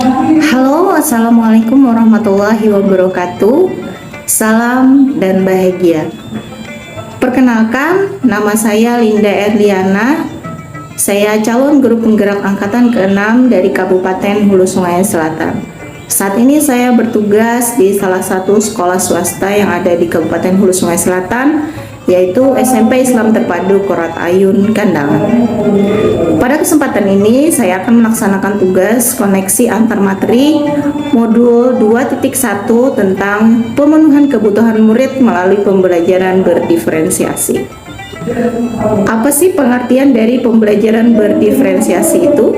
Halo, assalamualaikum warahmatullahi wabarakatuh. Salam dan bahagia. Perkenalkan, nama saya Linda Erliana. Saya calon guru penggerak angkatan ke-6 dari Kabupaten Hulu Sungai Selatan. Saat ini saya bertugas di salah satu sekolah swasta yang ada di Kabupaten Hulu Sungai Selatan, yaitu SMP Islam Terpadu Korat Ayun, Kandangan. Pada kesempatan ini, saya akan melaksanakan tugas koneksi antar materi modul 2.1 tentang pemenuhan kebutuhan murid melalui pembelajaran berdiferensiasi. Apa sih pengertian dari pembelajaran berdiferensiasi itu?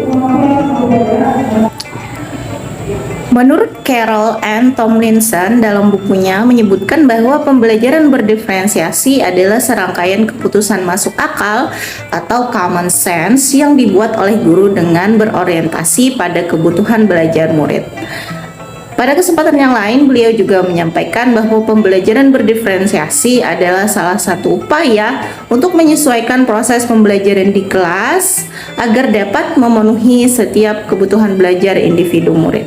Menurut Carol Ann Tomlinson dalam bukunya menyebutkan bahwa pembelajaran berdiferensiasi adalah serangkaian keputusan masuk akal atau common sense yang dibuat oleh guru dengan berorientasi pada kebutuhan belajar murid. Pada kesempatan yang lain, beliau juga menyampaikan bahwa pembelajaran berdiferensiasi adalah salah satu upaya untuk menyesuaikan proses pembelajaran di kelas agar dapat memenuhi setiap kebutuhan belajar individu murid.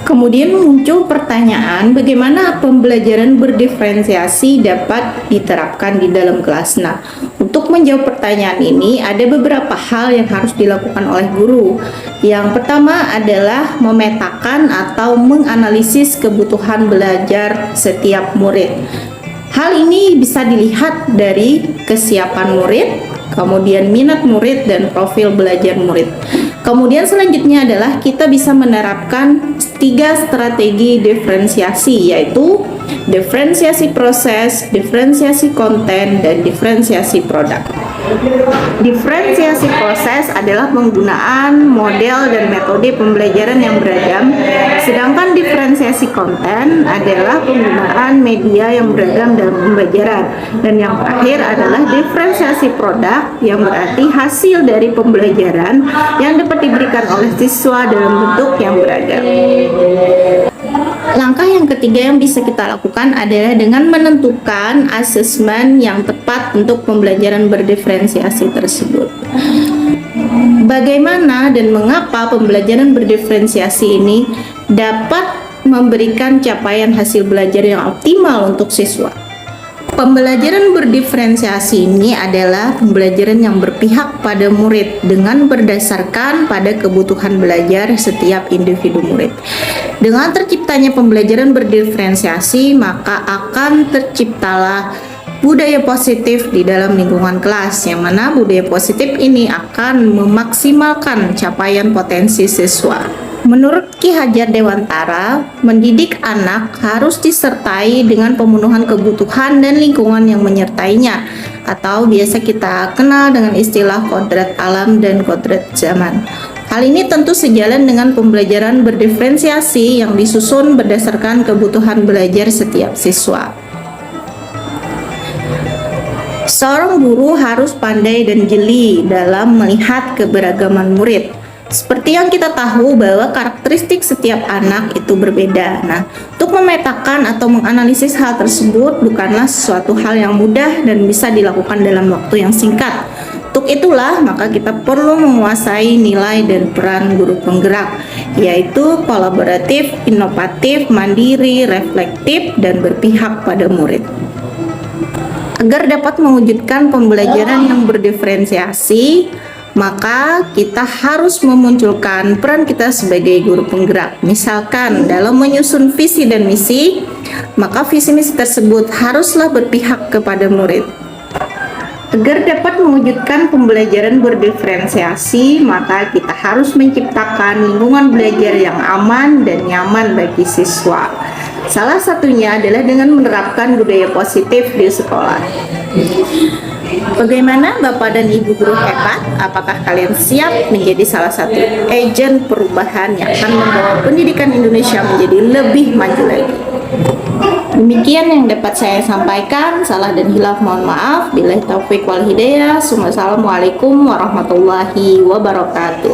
Kemudian muncul pertanyaan, bagaimana pembelajaran berdiferensiasi dapat diterapkan di dalam kelas? Nah, untuk menjawab pertanyaan ini ada beberapa hal yang harus dilakukan oleh guru. Yang pertama adalah memetakan atau menganalisis kebutuhan belajar setiap murid. Hal ini bisa dilihat dari kesiapan murid, kemudian minat murid dan profil belajar murid. Kemudian selanjutnya adalah kita bisa menerapkan 3 strategi diferensiasi, yaitu diferensiasi proses, diferensiasi konten, dan diferensiasi produk. Diferensiasi proses adalah penggunaan model dan metode pembelajaran yang beragam, sedangkan diferensiasi konten adalah penggunaan media yang beragam dalam pembelajaran. Dan yang terakhir adalah diferensiasi produk, yang berarti hasil dari pembelajaran yang dapat diberikan oleh siswa dalam bentuk yang beragam. Langkah yang ketiga yang bisa kita lakukan adalah dengan menentukan asesmen yang tepat untuk pembelajaran berdiferensiasi tersebut. Bagaimana dan mengapa pembelajaran berdiferensiasi ini dapat memberikan capaian hasil belajar yang optimal untuk siswa? Pembelajaran berdiferensiasi ini adalah pembelajaran yang berpihak pada murid dengan berdasarkan pada kebutuhan belajar setiap individu murid. Dengan terciptanya pembelajaran berdiferensiasi, maka akan terciptalah budaya positif di dalam lingkungan kelas, yang mana budaya positif ini akan memaksimalkan capaian potensi siswa. Menurut Ki Hajar Dewantara, mendidik anak harus disertai dengan pemenuhan kebutuhan dan lingkungan yang menyertainya, atau biasa kita kenal dengan istilah kodrat alam dan kodrat zaman. Hal ini tentu sejalan dengan pembelajaran berdiferensiasi yang disusun berdasarkan kebutuhan belajar setiap siswa. Seorang guru harus pandai dan jeli dalam melihat keberagaman murid. Seperti yang kita tahu bahwa karakteristik setiap anak itu berbeda. Nah, untuk memetakan atau menganalisis hal tersebut bukanlah sesuatu hal yang mudah dan bisa dilakukan dalam waktu yang singkat. Untuk itulah, maka kita perlu menguasai nilai dan peran guru penggerak, yaitu kolaboratif, inovatif, mandiri, reflektif, dan berpihak pada murid. Agar dapat mewujudkan pembelajaran yang berdiferensiasi, maka kita harus memunculkan peran kita sebagai guru penggerak. Misalkan dalam menyusun visi dan misi, maka visi misi tersebut haruslah berpihak kepada murid. Agar dapat mewujudkan pembelajaran berdiferensiasi, maka kita harus menciptakan lingkungan belajar yang aman dan nyaman bagi siswa. Salah satunya adalah dengan menerapkan budaya positif di sekolah. Bagaimana Bapak dan Ibu guru hebat? Apakah kalian siap menjadi salah satu agen perubahan yang akan membawa pendidikan Indonesia menjadi lebih maju lagi? Demikian yang dapat saya sampaikan. Salah dan hilaf mohon maaf. Billahi taufiq wal hidayah. Wassalamualaikum warahmatullahi wabarakatuh.